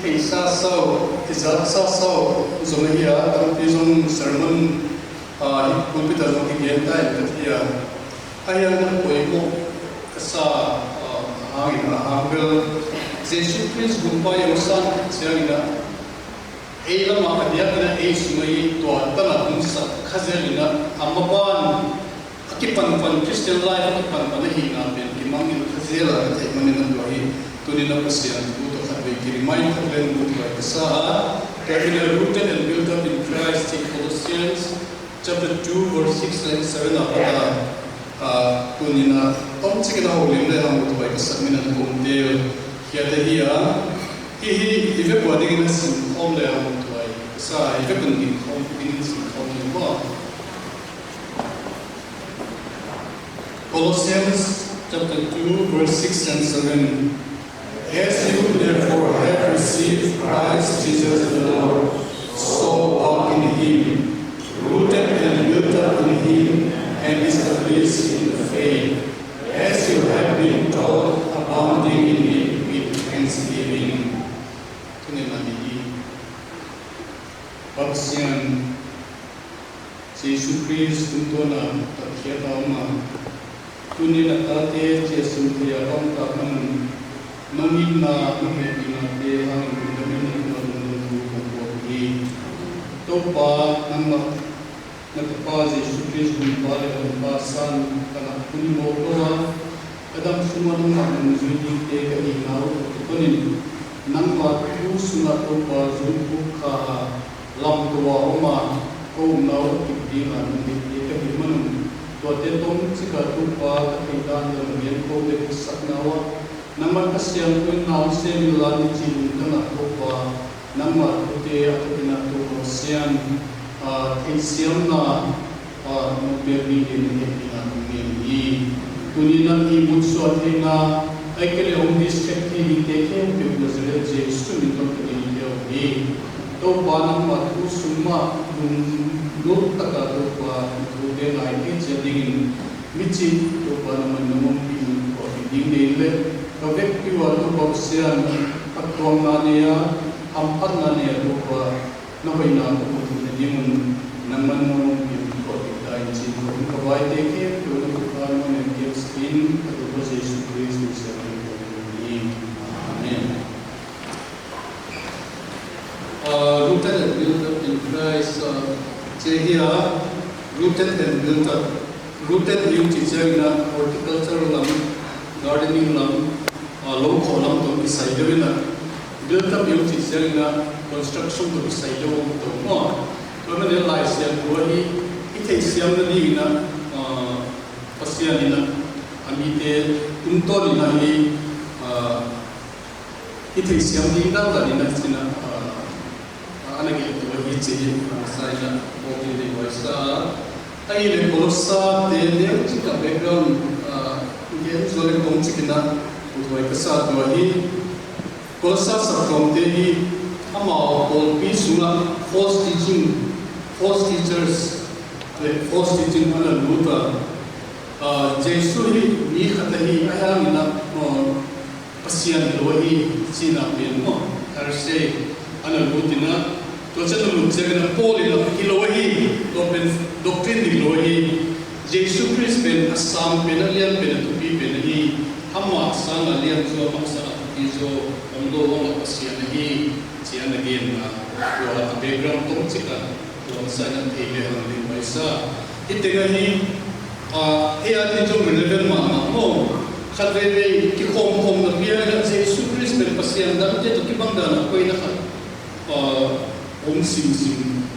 thầy sa sau thì giá sa sau dùng cái à trong cái dùng sermon pulpit dùng cái hiện tại thì ai ăn nó quay bộ cái sa hàng là hàng bel Jesus Christ cũng phải ở san xem là ấy là mà cái điều là ấy suy nghĩ toa ta là cũng sa khazir là amaban cái phần Christian life cái phần này là bên cái mang những khazir là cái mà nên nói tu nên là cái remind them of the Saha, carefully rooted and built up in Christ in Colossians chapter 2 verse 6 and 7 kunina tom chikina holim le ham to by samina kumtel hiata hi ive boding in sin hom le ham to by sa ive kun din hom in sin hom ba Colossians chapter 2 verse 6 and 7. As you therefore have received Christ Jesus the Lord, so walk in Him, rooted and built up in Him, and established in the faith, as you have been taught, abounding in it with thanksgiving. Pagsiyan Jesus Christ tuntuna takyatama tunina tate Jesus tiyakam takam Mangina mangina de hang damin nundu kubogi topa nama natapa Jesus Christ bale ba san kana kunimo koa kadam sumanu manjuni te ka inau kunin nangma tu suna topa zunku kha lam towa oma ko nau ti na ni te ka himanu to te tom chika topa ka idan da mien ko de saknawa Nama kasyang kuin na usem lani chin kana topa nama ute atina to sian siam na no berni ni na ni tunina i mutso atina aikele om diskti ni teke pe blazre je sumi to ni ni to banam ma tu summa no taka to pa to de na i jeding michi to banam namam pi ko ding de Kawek piwa tu bangsian atwang nania ampat nania tu pa nabai na tu tu dimun naman mo yung ko kita in sin ko kawai teke tu tu pa mo ng skin at tu sa Jesus Christ sa ni amen. Rooted and built up in Christ. Jehia rooted and built up. Rooted yung teacher na horticulture lang, gardening lang. Low column to be side built up yung teacher na construction to be side to mo. So na realize yan ko ite siyam na di na pasya nila amite untol na ite siyam di na na sina anagi to hichi sa ina okay de wasa ay le kolosa de chika background ye zole kong chikina Utuai kesat dua hi, kosa sakom tehi, amau kolpi sunga false teachers, false teaching mana luta. Jesu hi ni khatahi ayam ina pasian dua hi Cina pianmo, harusnya ana lutina. Tuaca tu lucena Paul ina hilohi, doktrin hilohi. Jesu Christ ben asam penalian penatupi penahi. Amma sana lihat so maksa izo ondo wong pasian lagi sian lagi na wala background tong cika wong sana tebe ang din paisa itegahi ati jo relevant ma mo khadrebe ki khom na biya na Jesus Christ ben pasian dam te to kibang dana koi na om sim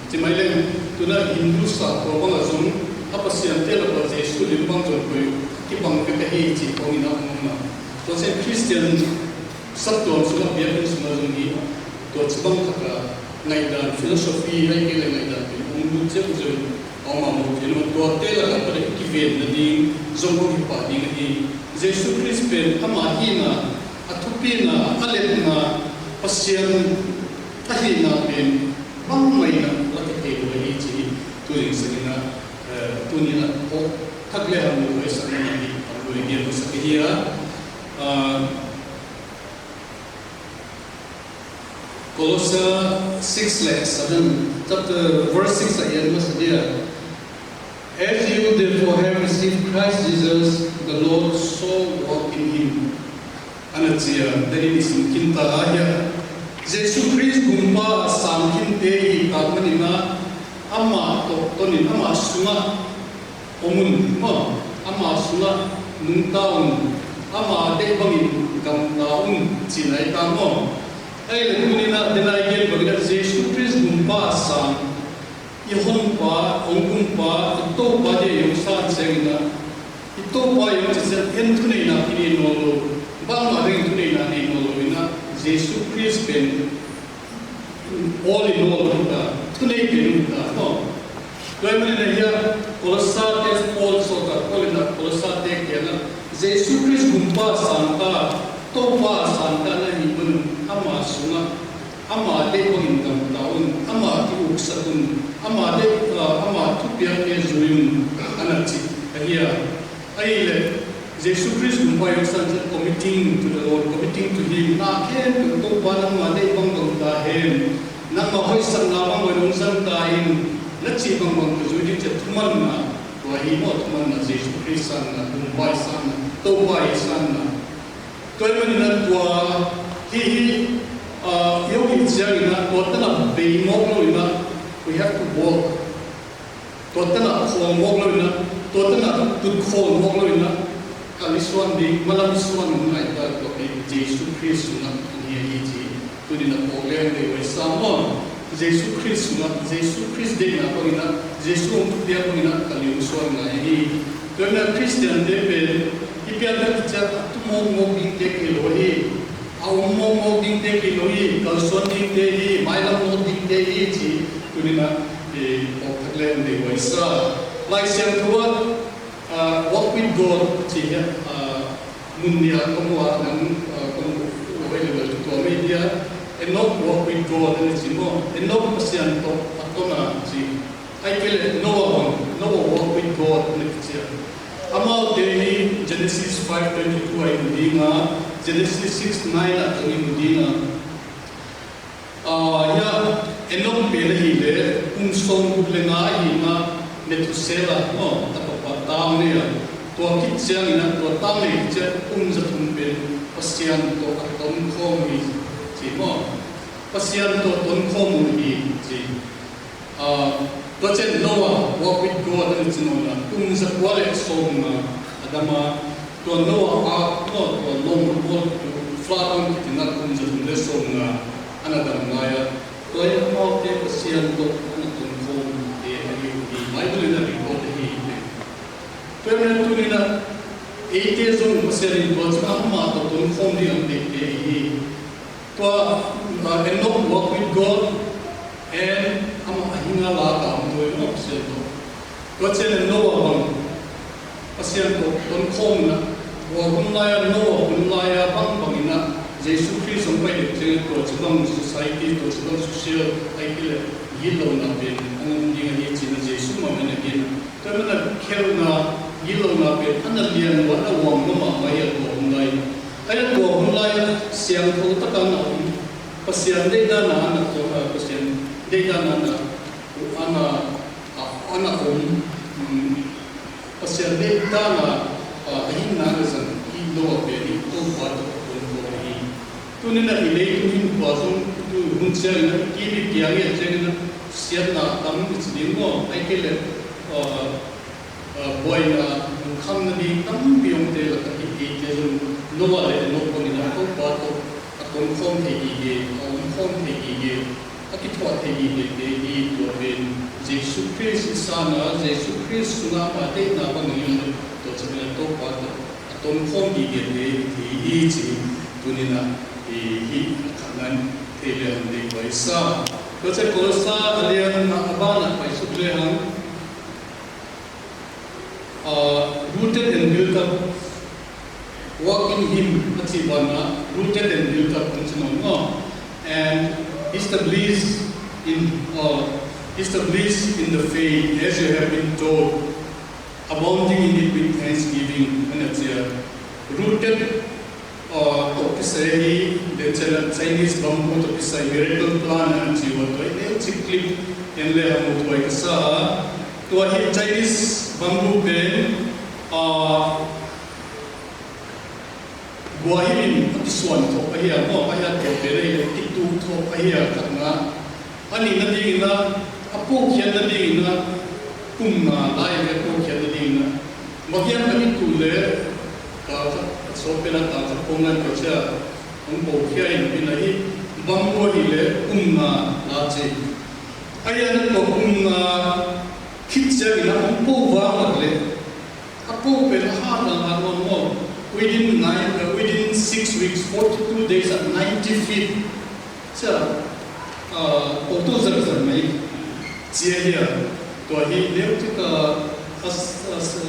timaileng tuna Hindu sa ko bang azum apasian te la Jesus limbang jo koi kibang kekahi ci ko ina umma to se Christian sabto suma biya suma zungi to chibang kaka ngaidan philosophy hai ke ngaidan umbu che jo oma mo kino to te la ka ki ven na ding zombo ki pa ding ni Jesus Christ pen ama hina atupina aletna pasian tahina pen bangmaina la ke ko hi ci to ring sagina tunina ko tagle hamu ko sa ni ko dia ko sa Colossae 6:7, chapter verse 6 again, as you therefore have received Christ Jesus, the Lord, so walk in Him. Anatsia, dari di kinta ahya, Jesus Christ gumpa samkin tehi kagmanina, ama tonin ama sunga, omun mo, ama sunga nungtaun, ama dekbangin gamtaun cinai kamo. Ay lagunina denai bagina Jesus Christ gumpa sam. Ihon pa, ongkung pa, ito pa di yung saan sengina. Ito pa yung saan tunay na ininolo. Bang maring tunay na ininolo na Jesus Christ ben all in all na tunay ben na no. Kaya man na hiya Colossae Paul sota Paul na Colossae kaya na Jesus Christ gumpa santa to pa santa na hibun ama sunga ama de pangingam taon ama ti uksatun ama tupiang ne zuyun anati ahia aile Jesus Christ gumpa yung sanjat committing to the Lord, committing to Him na ken to pa nang made bang dahin nang mahoy sang namang walong sang dahin na chibang bang zuyun chat tuman na wahi mo tuman na Jesus Christ na gumpa sang to pa sang na toy man na tua hi yung itsiyagina totana beimok lo ina we have to walk totana khomok lo ina totana tudkhol mok lo ina kaliswan di malamiswan ngai ta to Jesus Christ na ni ji tudina pole de we samo Jesus Christ de na ko ina Jesus on dia ko ina kaliswan na hi to na Christian de be ipya da cha tumo mo bin de kilo hi Aumong ding de kiloi, kalson ding de hi, mailam no ding de hi ji, kunina okatlen de waisa. Like siang tuat, walk with God ji ya, munia kumwa nang kumu available to media, and not walk with God and ji mo, and not pasian to atona ji. I feel no walk with God and ji. Amal de hi Genesis 5:22 ay dinga. Genesis 6:9 at ang imudina. Ya enok pelahile kung song lenga ina netusela no tapapatang niya. Tua kitsang ina tua tangli kitsa kung sa tumpel pasyan to atom komi si mo. Pasyan to atom komi si. Tua Noah walk with God and sinona kung sa kwale song adama. Tuan Noah no tuan long report flatang kitinat kung sa lesson na anadang ngaya tuan mau te pasian to anatun kong di Bible na report hi tuan tu nina 8 years old pasian to sa ama to tun kong di ang hi tua enok walk with God and ama hinga la ta mo no pasian to tuan Noah bang pasian to tun kong na Wahunlaya no, wahunlaya bangina. Jesus Christ ang pwede tingin ko sa bang society to sa bang social ay kila gilaw na bin ang hindi nga na Jesus mamanagin. Kaya na kel na gilaw na bin analian wala wang mamamaya to wahunlaya. Kaya wahunlaya siyang ko takang na pasyan de na anak to pasyan de na anak pasyan de na ahin nagasan ilo aperi to pato kontori tunina ilay tuhin pasong tu hunsiya na kibi kiyagi atjena siya na tam itsidingo ay kile boy na kham na di tam biyong te la ki ejun nowa le no ko ni na to pato aton khom te ige akitwa te ige de di to ben Jesus Christ sana Jesus Christ sunga pa te na pa ngayon to sabihin to pato aton khom ige de hi ji tunina hi kanan tele de waisa to se Colossae alian na abana pa sublehang rooted and built up walk in Him atsibana rooted and built up and established in the faith as you have been taught, abounding in it with thanksgiving. And it's rooted to pisai the Chinese bamboo to pisai miracle plan and jiwa to ini ciklik yang le hamu tuai kasa to hi Chinese bamboo pen buahin atiswan to pahia mo pahia to pere titu to pahia karena ani nadi ina apo kian nadi ina kumna lai ke apo kian nadi ina magian kami tule so pela ta kongan ko cha umpo kia in pinahi bambo hile la che aya na ko kitcha ina umpo wa le apo pela ha na mo within 6 weeks 42 days at 90 feet cha auto zar mai chia here to hi deu tika as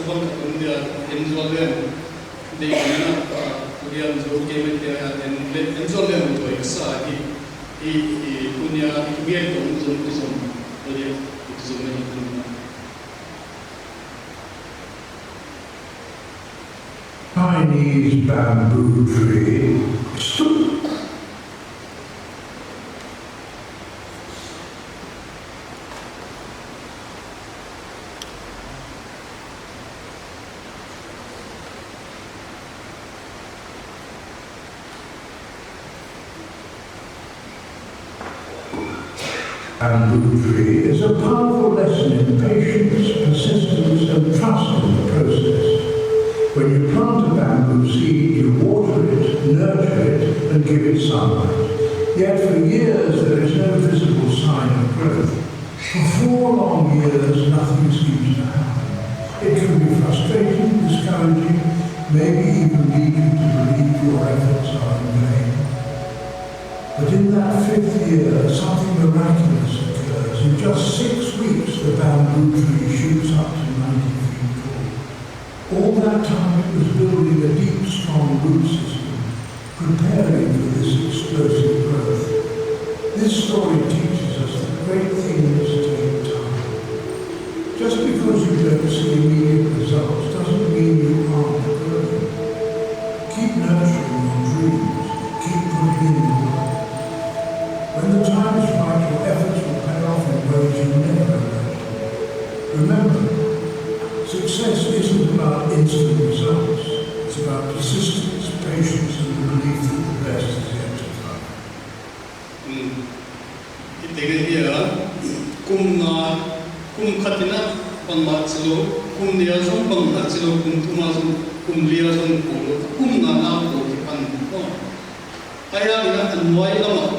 bang ka india enjoy de ina Korean zo game te ya den enjoy le to isa i punya miel to zo de zo ne Chinese bamboo tree is a powerful lesson in patience, persistence and trust in the process. When you plant a bamboo seed, you water it, nurture it and give it sunlight. Yet for years there is no visible sign of growth. For 4 long years nothing seems to happen. It can be frustrating, discouraging, maybe even lead you to believe your efforts are in vain. But in that 5th year, something miraculous occurs. In just 6 weeks, the bamboo tree shoots up to 90 feet tall. All that time it was building a deep, strong root system, preparing for this explosive growth. This story teaches us that great things take time. Just because you don't see immediate results doesn't mean you aren't growing. Keep nurturing your dreams. Keep putting in the work. When the time is right, your efforts will pay off in ways you never imagined. Remember, success isn't about instant results. It's about persistence, patience, and the belief that the best is yet to come. Kum katina pangmatsilo, kum liazong pangmatsilo, kum tumazong, kum liazong polo, kum na po kipan mo. Kaya nga anway lamak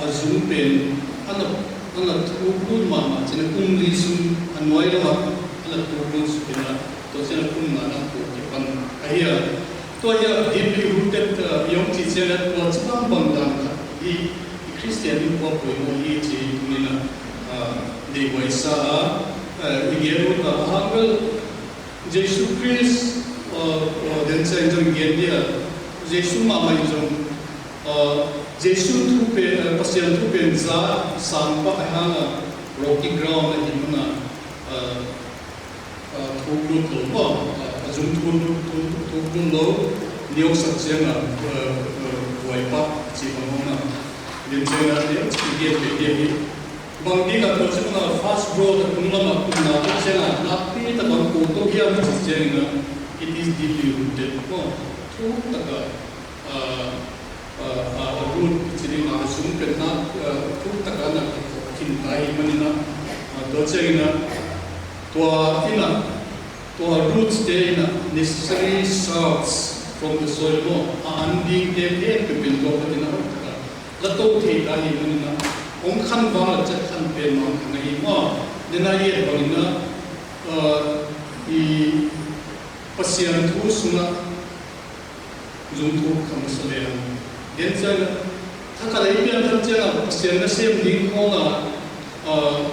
azumpen anak tukul mama sina kum lisum anway lamak anak tukul supina to sina kum na po kipan. Kaya to ya deeply rooted yung teacher to sabang bangdang I Christian po po yung chi nila de waisa igero ka hanggal Jesus Christ den sa yung gendia Jesus mama yung Jesus tupe pasyan tupe za sampa hanga rocky ground na himna tukul to po azum tukul lo niyok saksya na waipa si mama din sa natin igero bangdi ka to sa fast growth at kumlama kumna siya napita bang puto hiya mo siya nga it is deeply rooted po to taka root sini na asum na to taka na kintai manina to siya nga to roots day na necessary salts from the soil mo anding de pipinto pa din ako taka lato te tahi manina Om kan bang chat kan pen mang ngai ma denai bang na I pasien tu suna zum tu kam sale den cha thakalai pian tham cha pasien na sem ding ko na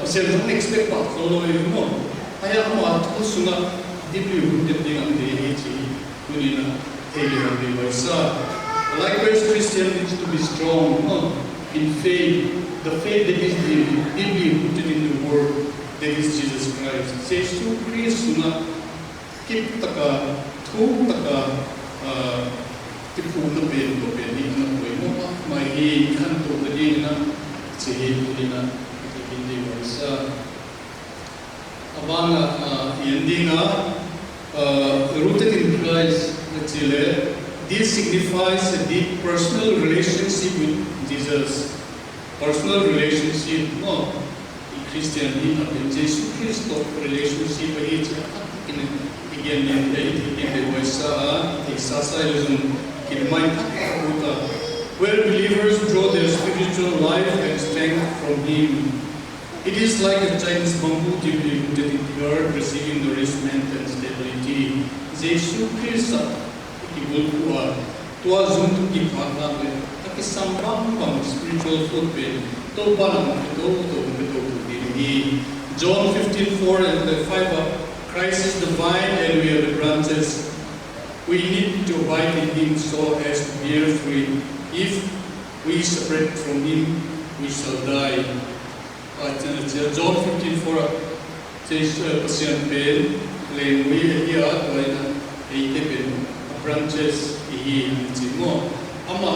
pasien don't expect pa follow you mo aya ma tu suna deeply rooted ding ang de chi kunina tele de vaisa likewise Christian needs to be strong in faith. The faith that is deeply rooted in the Word, that is Jesus Christ. Says to Christ na kip taka, tu taka, ที่พูดนั่นเป็นตัวเป็นนี่นั่นเป็นว่าไม่เห็นขั้นตัวนี้นะจะเห็นตัวนี้นะที่เป็นดีกว่าซะบางอย่างดีนะrooted in Christ นั่นคือ this signifies a deep personal relationship with Jesus personal relationship เนาะคริสเตียนนี่นะเป็นเยซูคริสต์ตัว relationship ไปที่จะกินagain in the voice exercising in my where believers draw their spiritual life and strength from Him. It is like a Chinese bamboo deeply rooted in the earth, receiving nourishment and stability. Jesus Christ, Ibulkuwa, Tua Zuntu Kipana, Taki Sambam Pam, spiritual footprint, Tobanam, John 15:4 and 5. Christ is the vine and we are the branches. We need to abide in Him so as to bear fruit. If we separate from Him, we shall die. John 15:4. Pasien pen len we here toina eite pen branches hi chimo ama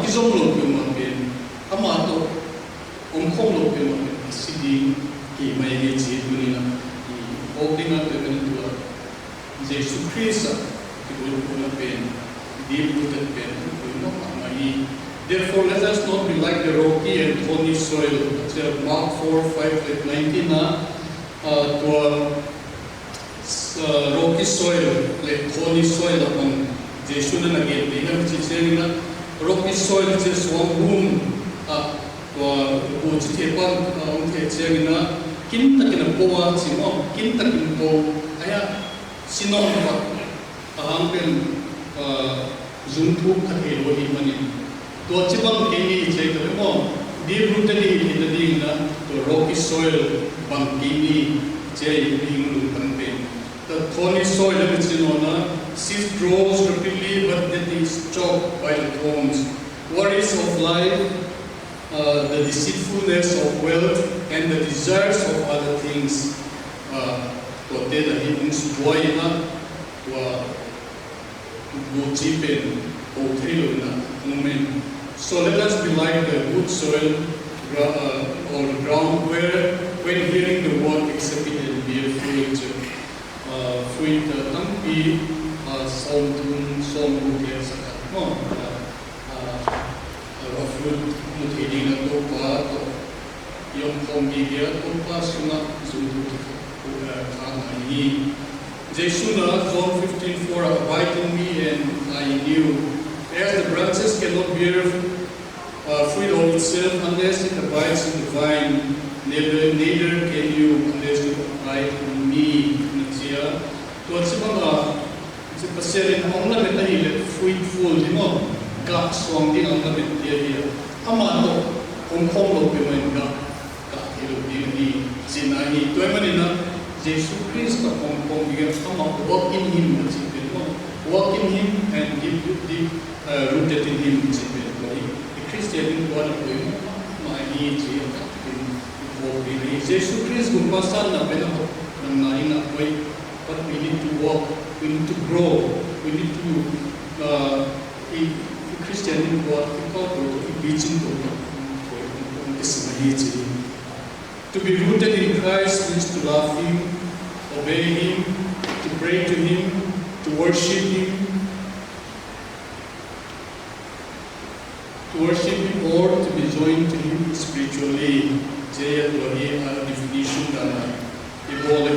kizom lo pe ma pen ama to omkhom lo pe ma pen sidi ki mai ge chi dunina holding up the Venezuela. Jesus Christ, the good pain, deep rooted pain, therefore, let us not be like the rocky and thorny soil. Mark 4:5-19 to rocky soil, like thorny soil upon Jesus and again. Rocky soil is one room. Kinta kinabuwa sino kinta kinpo aya sino ba ahangpen zumtu khatelo imani to chibang kini cheto mo di rutani hidadi na to rocky soil bangkini chei hinglu tanpen the thorny soil which is known seed grows rapidly but it is choked by the thorns. Worries of life, the deceitfulness of wealth and the desires of other things. So let us be like the good soil or ground where, when hearing the word, accept it and bear fruit. Fruit tampi som buke sakat mo. Fruit muthiding na to pa to yung pamilya to pa suna zulu kanani. Jesus na John 15:4 abide in me and I in you. As the branches cannot bear fruit of itself unless it abides in the vine, neither can you unless you abide in me. Natia to sibanga se paserin ongla metani le fruitful dimo ga song di ongla metia ama to ongkhom lo pe men ga hilo di sinahi to manina Jesus Christ ka ongkhom gi ama walk in him walk in him and deep rooted in him the Christian one ko ma ni ji Jesus Christ gumpasan na pena nang naina koi but we need to walk, we need to grow, we need to Christian God to be rooted in Christ means to love Him, obey Him, to pray to Him, to worship Him, or to be joined to Him spiritually. Jaya Tuahi definition dana.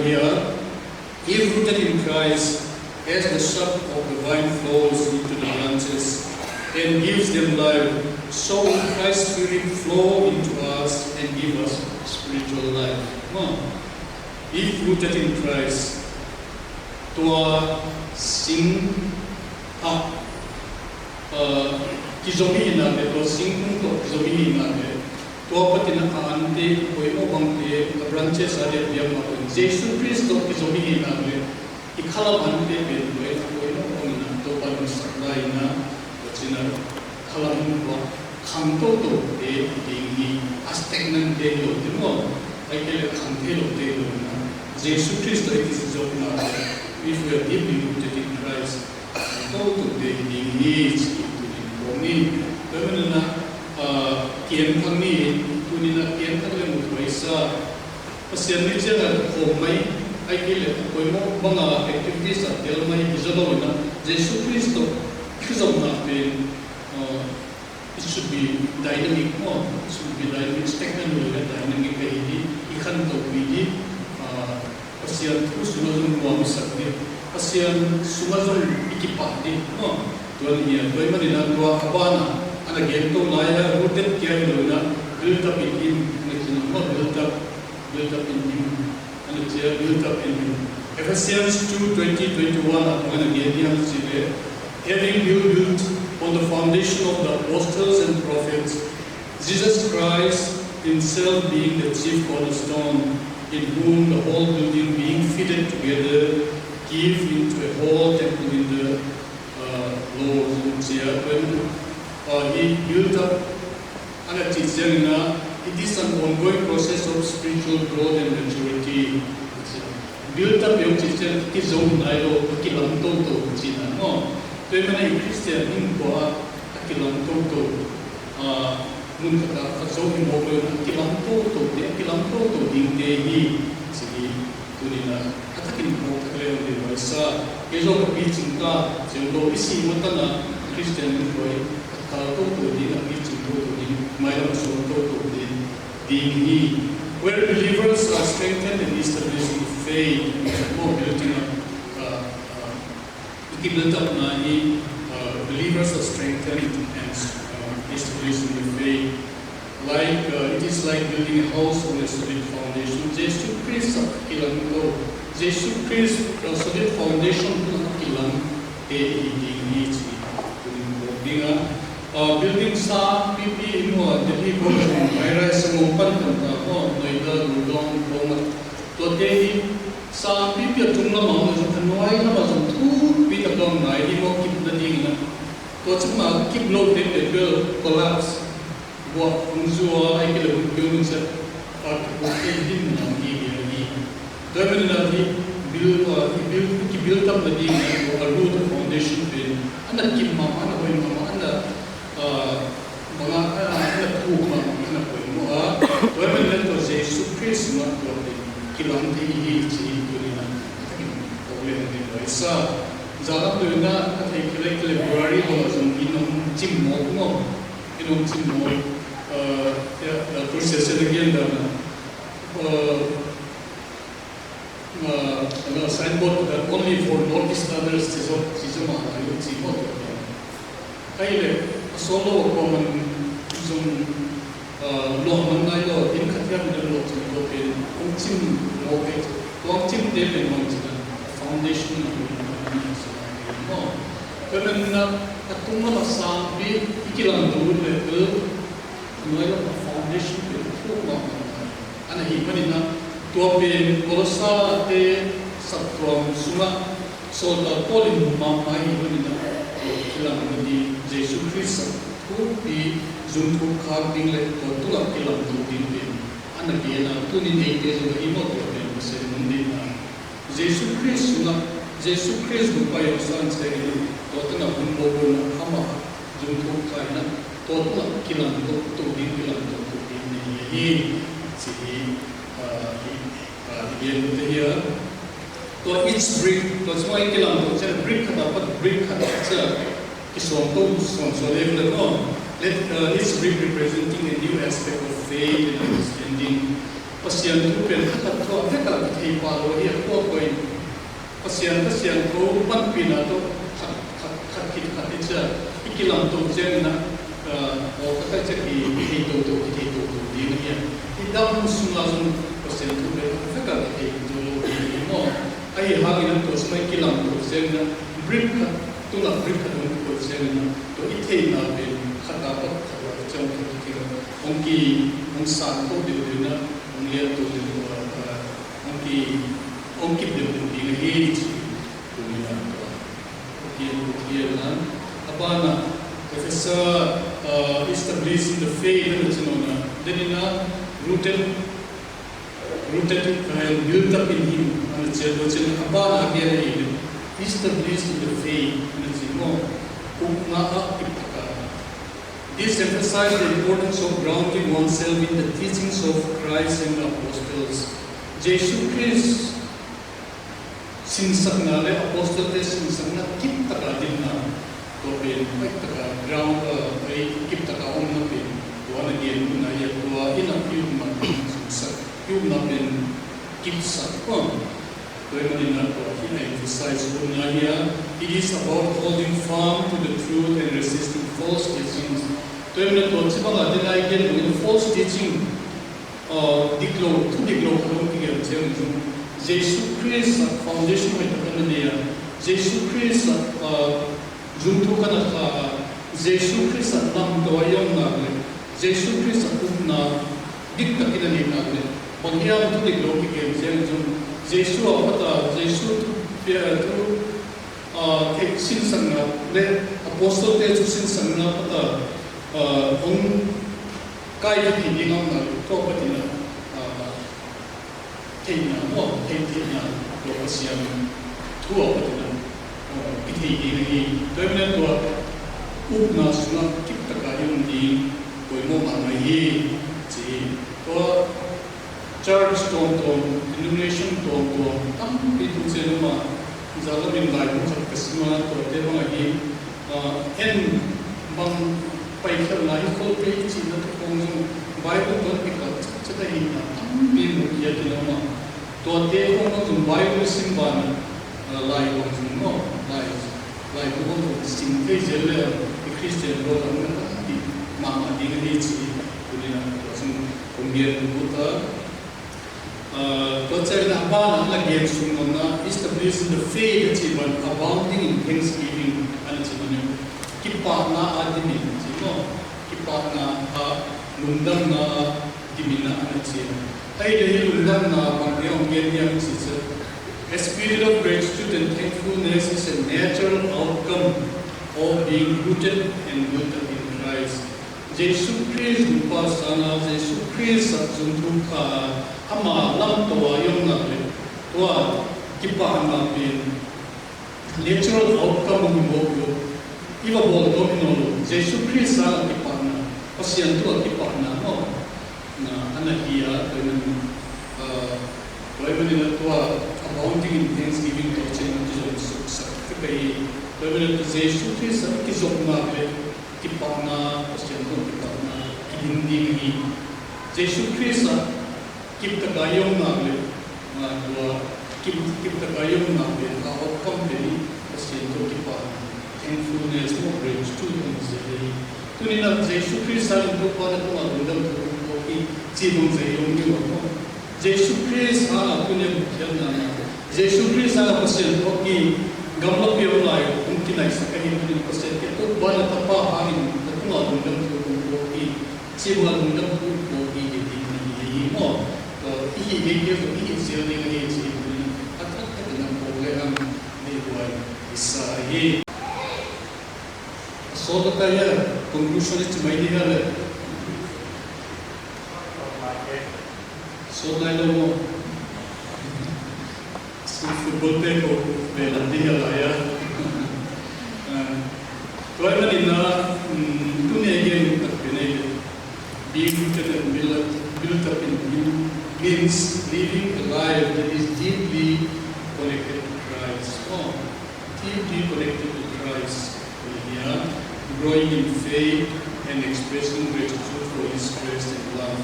Here, if rooted in Christ, as the sap of the vine flows into the branches and gives them life, so will Christ's Spirit flow into us and give us spiritual life. If rooted in Christ, tua sing kizomi na be to sing to kizomi na be tua patina ante koi mo bangte the branches are there biam ma Jesus Christ to kizomi na be ikhala ante be koi mo bangna to pa saklai na wachina khala mo khamto to de dingi asteknan de lo dimo ai ke khamte lo de lo na Jesus Christ to is jo na if we are deeply rooted in Christ, total day needs to be permanent. Kian thang ni tunina kian thang le mutwaisa pasian ni chela homai ai kile koimo banga activities at delmai bizalo na Jesus Christ kizom na pe it should be dynamic more, it should be dynamic stagnant dynamic kaidi ikhan to bidi pasian tu sunazum wa misakni pasian sunazum ikipati tuan dia koimo ni na tua abana and again to lie rooted care built up in him, built up in him, and it's built up in him. Ephesians 2:20-21 and again having built on the foundation of the apostles and prophets, Jesus Christ himself being the chief cornerstone, in whom the whole building being fitted together give into a whole temple in the Lord. He built up and it is an ongoing process of spiritual growth and maturity. Built up yung teacher is own idol kilang toto china no. So yung Christian in ko kilang toto mun kata so mo ko kilang toto ding dehi sige tunina atakin mo takle yung sa keso ka pitching ka so isi mo na Christian ko where believers are strengthened and established in faith, more building up, believers are strengthened and established in the faith. Like it is like building a house on a solid foundation. Jesus Christ Jesus Christ solid foundation building sa pipi mo Delhi ko mayroon sa mumpan kanta ko noida lulong komat to Delhi sa pipi at tumla mga kanuay na masang tu pita kong na hindi mo keep the ding na to tsuma keep low din level collapse buat unzua ay kila building sa at din na hindi dahil na build up the ding na root the foundation pin anak kim mama anak ko mama anak mga anak po mo wala na to Jesus Christ na to kilang tihi ko na problem din ba isa zara to na ay February mo sa inom tim mo process again na signboard that only for Northeasterners is a mga kayo solo common zum lo man na yo in khatya min lo zum lo pe tim mo pe tim de pe mo foundation no kamen na atuma la sa bi ikilang do le pe no yo foundation pe ko ma ana hi mani na to pe kolosa te satrom suma so the polin ma mai mani na kilang ni Jesus Christ who be zuntu carving like to tulak kilang to din anak dia na tu ni date so imot to din sa mundi na Jesus Christ bupa yung san sa ni to na bumbo na ama zuntu kai na to tulak kilang to din ni si dia dia to each brick to semua kilang to sa brick dapat brick sa so let this brick representing a new aspect of faith and understanding. Pasian tu pen kata tu apa kalau kita palo dia ko koi pasian ko pan pina tu kat kita ikilang tu jena kata cakap itu dia ni tidak semua pasian tu pen apa kalau kita tu mo ai hangin tu semua ikilang tu jena brick tu nak brick tu to ite na be khata pa chong ki ongki ongsan ko de na onglia to de ongki de de he to ni na ki na abana professor established in the faith and then rooted and built up in him and and the Abba again established in the faith and this emphasizes the importance of grounding oneself in the teachings of Christ and the apostles. Jesus Christ sinsakna le apostol te sinsakna kip taka dinna to ben pai taka ground ai kip taka om na ben to ana gen na ya to ina yum ma sinsak yum na ben kip sak ko to ina to ina emphasize on ya it is about holding firm to the truth and resisting false teachings to ina to chiba ga deny gen false teaching diklo kalong ki gen jem Jesus Christ foundation में तो करने दिया Jesus Christ जुम्तो का ना Jesus Christ नाम तो आयम ना ले Jesus Christ अपना दिक्कत की नहीं ना ले बंगिया तो दिख लो कि क्या जो Jesus अपना Jesus तो फिर तो एक सिन संगा ले apostol ते जो सिन संगा पता उन काय की नहीं ना तो पति ना Kenya, Kenya, Lokasiam, Tua, Piti, Terminator, Upna, Suna, Kiptakayum, Koimomanaye, or Church Tonton, Illumination Tonton, Pitu Selma, Zalabin Bible, Kasima, or Devanahi, and Bang Paika Life, page in the Bible, don't pick up Chataina. People yet in a month. To take on the Bible symbol, like on the no, like one of the same place, the Christian Lord and Mama Dignity, Kumbir Buddha. But there is a band against Sumana, established the faith achievement, abounding in thanksgiving and achievement. Kipana Adimi, Kipana Lundana Dimina and achievement. I did learn a spirit of gratitude and thankfulness is a natural outcome of being rooted and built up in Christ. Jesus Christ Upasana, Jesus Christ Satsuntuka, Ama Lam Toa Yonale, Toa Kipana bin natural outcome of Moko, Iva Bol Domino, Jesus Christ Sala Kipana, Osiantua Kipana, no. Anahia, when abounding in thanksgiving to Jesus, when Jesus is of Marble, Kipana, Ostiano Kipana, Kidindi, Jesus Christ, keep the Gayom Marble, keep the Gayom Marble, our company, Ostiano Kipana, thankfulness, more grace to them. Tunina, Jesus Christ, I don't know what Jibung Zayong Yuko. Jesus Christ, Punya Bukiana. Jesus Christ, Percent, Hoki, Gamma Pionai, Umkinai, Sakahin, Percent, Bana Tapa, Harin, the Puma, Hoki, Chiba, Hoki, more. He gave me sailing age, attracted in a program, they were Isai. So the conclusion is my dear. So I don't know. Football teko belandi alaya. To I mean na dunia again at being rooted and built up in you means living a life that is deeply connected to Christ. Oh, deeply connected to Christ. Yeah, growing in faith and expressing gratitude for His grace and love.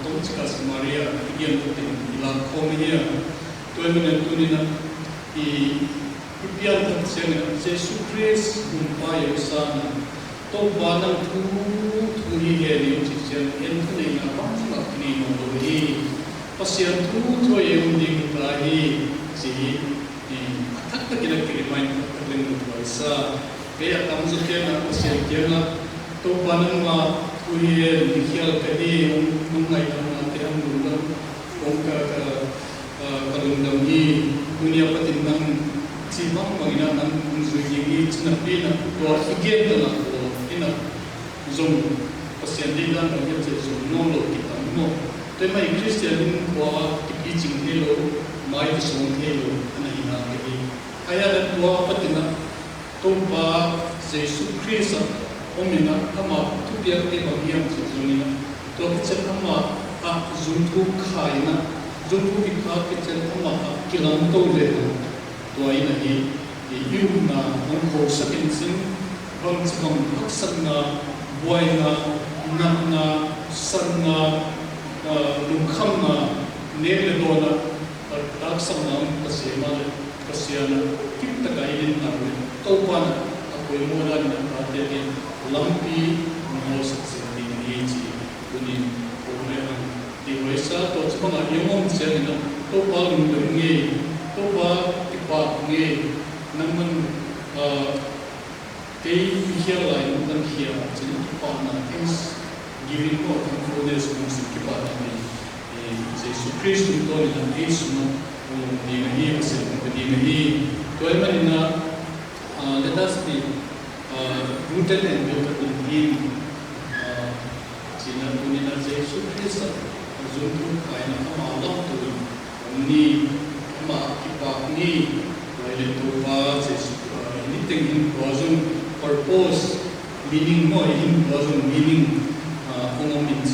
As Maria again in Ilan Comia, 20 minutes, Ipian Tatsena, Jesus Christ, Umpire Sana, Tobana to Higeri, Anthony, Abatini, Mohi, Pasian to Yemdi, Lahi, see, the attack the remind of the Vaisa, Pea Tamzakena, Pasian Tobanama. Kuya dikhal kadi mungai tama tiang dundam kongka kalundam ni dunia patinang sibang magina nang unsugi cinapi na dua higit na ko ina zong pasien dilan agak zong nolo kita mo tema Christian ko tipicing nilo mai the song helo ana ina ke aya da tua patina tomba Jesus Christ omina ama tupia ke bagiam chunina to kitchen ama a zuntu khaina zuntu ki kha kitchen ama kilam to le to ina hi yuna on ko sakin sin bang chang aksana boina na sanna lumkhamna nele dona tak samna kasema kasiana kitta gaidin tarne to pan akoi moda na ate ke lampi mo sakse ni ji kuni program di wesa to chama yomom serina to pa lum nge to pa tipa nge naman they here line than here to partner is giving more thankfulness to the partner Jesus Christ to God in the age no the here is the here to everyone let us be rooted and built in Him China Tunina Jesus Christ Zuntu Kaina Allah to ni ama kipa ni wale to ba Jesus anything in wasn't purpose meaning more in wasn't meaning meaning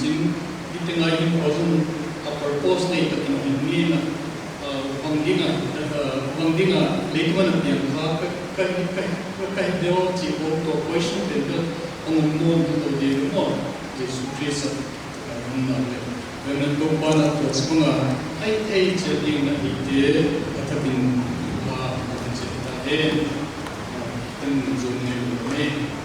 anything I in wasn't a purpose na ito kinahingin wangdinga later na diyan kahit daw tipo to question dito ang umunod ito dito mo Jesus Christ ganun ko ba na ito sa mga ay jadi na ite at abin ba ang salita ang zoom nyo